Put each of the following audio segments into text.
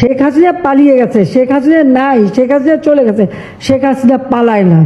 শেখ হাসিনা পালিয়ে গেছে, শেখ হাসিনা নাই, শেখ হাসিনা চলে গেছে, শেখ হাসিনা পালায় না।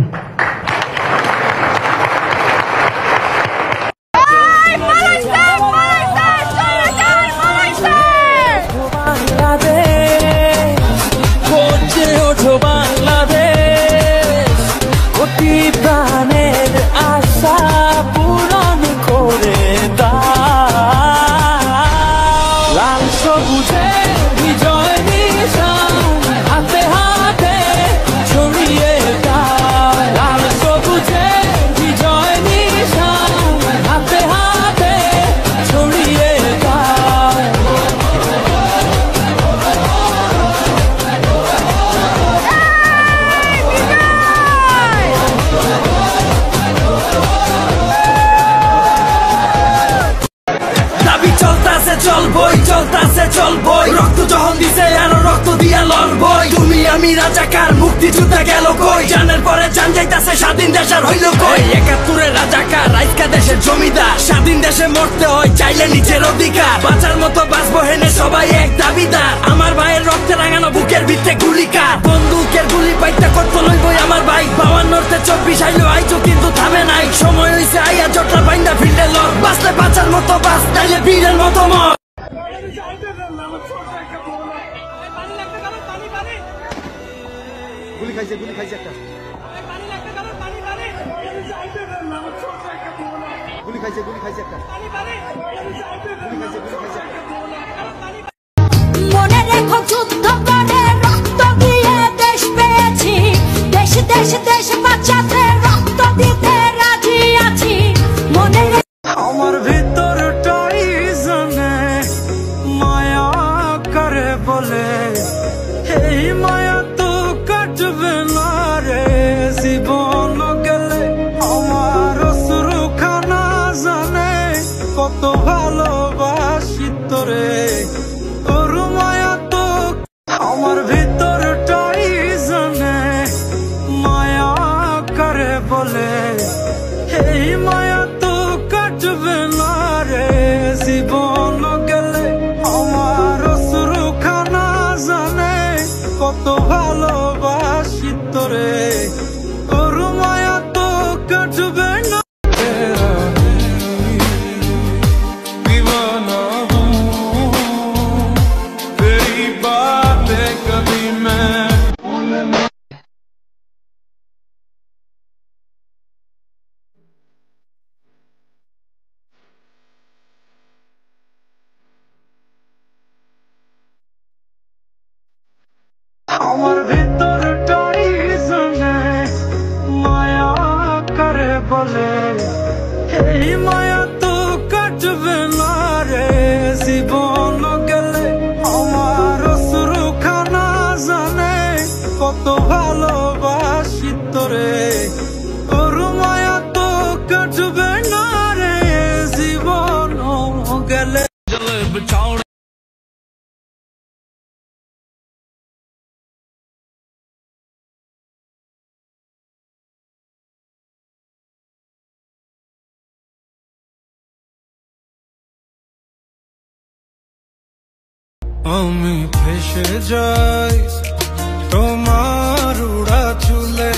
চলবই রক্ত যখন দিছে আরো রক্ত দিয়া লড়বই। তুমি আমি রাজাকার, মুক্তিযোদ্ধা গেল কই? জানের পরে জান যাইতাছে, স্বাধীন দেশের হইল কই? ৭১-এর রাজাকার, আজকা দেশের জমিদার। স্বাধীন দেশে মরতে হয় চাইলে নিজের অধিকার। বাঁচার মতো বাঁচবো হেনে সবাই এক দাবিদার। আমার ভাইয়ের রক্তে রাঙানো বুকের ভিতরে গুলিকার। বন্দুকের গুলি পাইতে কত লইবই আমার ভাই। ৫২-তে ২৪ আইলো আইজো কিন্তু থামে নাই। সময় হইছে আইয়া জটলা বাইন্দা ফিল্ডে লড়। বাঁচলে বাঁচার মতো বাঁচ, তাইলে বীরের মতো মর। গুলি খাইছে একটা গুলি খাইছে একটা মনে রেখো যুদ্ধ করে রক্ত দিয়ে দেশ পেয়েছি, দেশ দেশ দেশ বাঁচাতে রক্ত দিতে রাজি আছি। মনে আমার ভিতরটাই জানে মায়া করে বলে, এই মায়া তো কাটবে না রে জীবন গেলে। আমার অশ্রুখানা জানে কত ভালোবাসি তোরে, তোর মায়া তো। আমার ভিতরটাই জানে মায়া করে বলে, এই মায়া তো কাটবে না রে জীবন গেলে। আমার অশ্রুখানা জানে কত ভালোবাসি তোরে, তোর মায়া তো কাটবে না। दीवाना हूँ तेरी बातें कभी मैं আমার ভিতরটাই জানে মায়া করে বলে, এই মায়া তো কাটবে না রে জীবন গেলে। আমার অশ্রুখানা জানে কত ভালোবাসি তোরে, তোর মায়া তো কাটবে না রে জীবন গেলে। আমি ফেসে যাই তোমার উড়া চুলে,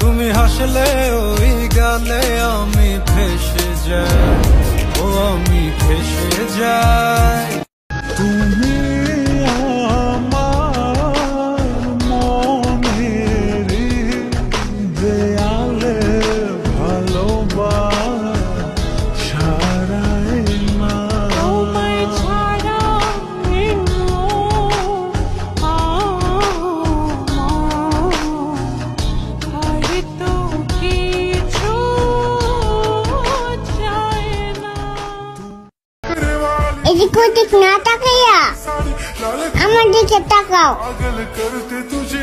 তুমি হাসলে ওই গালে। আমি ফেসে যাই, ও আমি ফেসে যাই। তুমি আমার মনের দেয়ালে ভালোবাসারাই না। এদিক ওদিক না তাকাইয়া আমার দিকে তাকাও,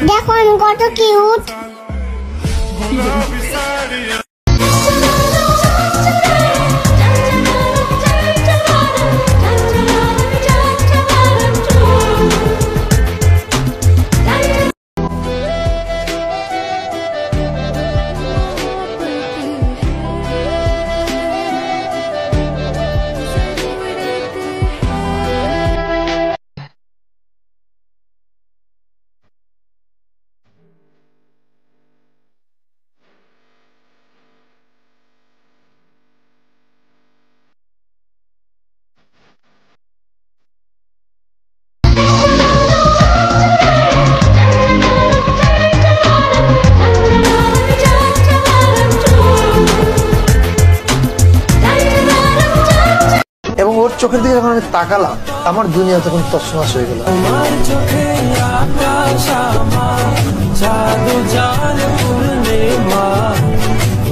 দেখো আমি কত কিউট। চোখের দিকে যখন আমি তাকালাম আমার দুনিয়া তখন তছনছ হয়ে গেল। তোমার চোখে আকাশ আমার জাদু জান পূর্ণিমা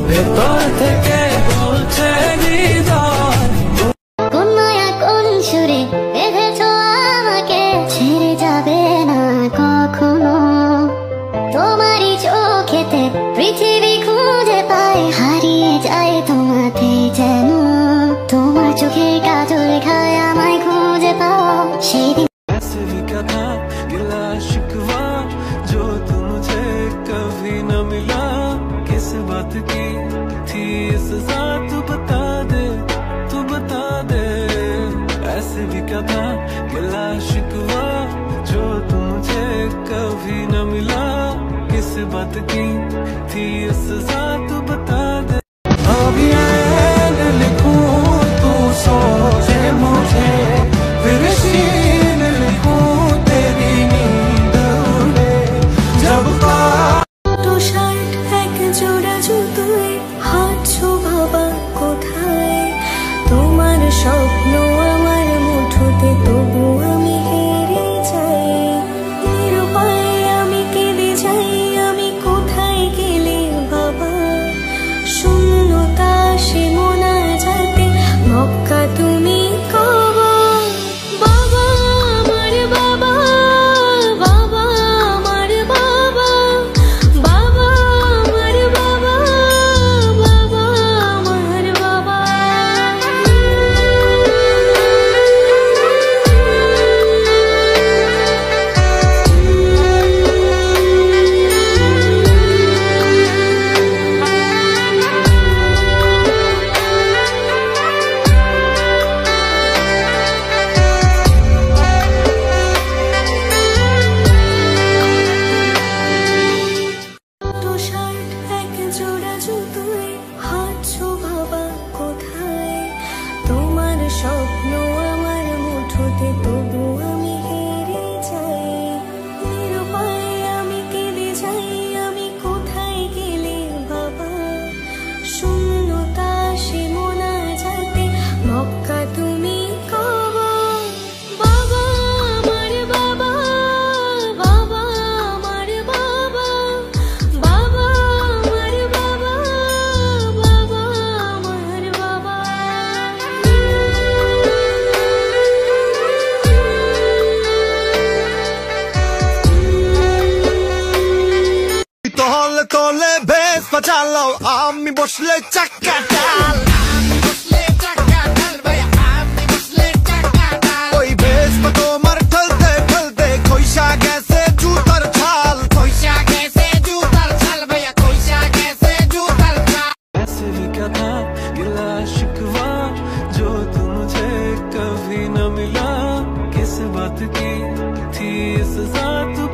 ভেতর থেকে বলছে হৃদয় কোন মায়া কোন সুরে বেঁধেছো আমাকে ছেড়ে যাবে না কখনো তোমারই চোখেতে পৃথিবী খুঁজে পায় হারিয়ে যায় তোমাতে যেন তোমার চোখে কাজল খায় আমায় খুঁজে পাও সেই দিন ऐसे भी क्या था गिला शिकवा जो तू मुझे कभी न मिला किस बात की थी ये सजा तू बता दे ऐसे भी क्या था गिला शिकवा जो तू मुझे कभी न मिला किस बात की थी ये सजा तू बता दे अभी ऐन लिखूं तू सोचे मुझे फिर शीन लिखूं तेरी नींद उड़े जब তো শার্ট এক জোড়া জুতোয় হাঁটছো বাবা কোথায় তোমার স্বপ্ন আমার মুঠোতে তবু আমি হেরে যাই নিরুপায় আমি কেঁদে যাই আমি কোথায় গেলে বাবা শূন্যতা সে মোনা যাতে মক্কা তুমি কবা বাবা আমার বাবা বাবা আমার বাবা বাবা আমার বাবা বাবা আমার বাবা তো শার্ট এক জোড়া জুতোয় হাঁটছো বাবা কোথায় তোমার স্বপ্ন আমার মুঠোতে তবু আমি হেরে যাই নিরুপায় আমি কেঁদে যাই আমি কোথায় গেলে বাবা শূন্যতা সে মোনা যাতে মক্কা তুমি কবা বাবা আমার বাবা বাবা আমার বাবা বাবা আমার বাবা বাবা আমার বাবা তলে তলে বেশ বাজালো আমি বসলে চাক্কা ডাল ওই বেশ তোমার ঠলতে ঠলতে খইসা গেছে জুতার ছাল ऐसे भी क्या था गिला शिकवा जो तू मुझे कभी न मिला किस बात की थी ये सजा तू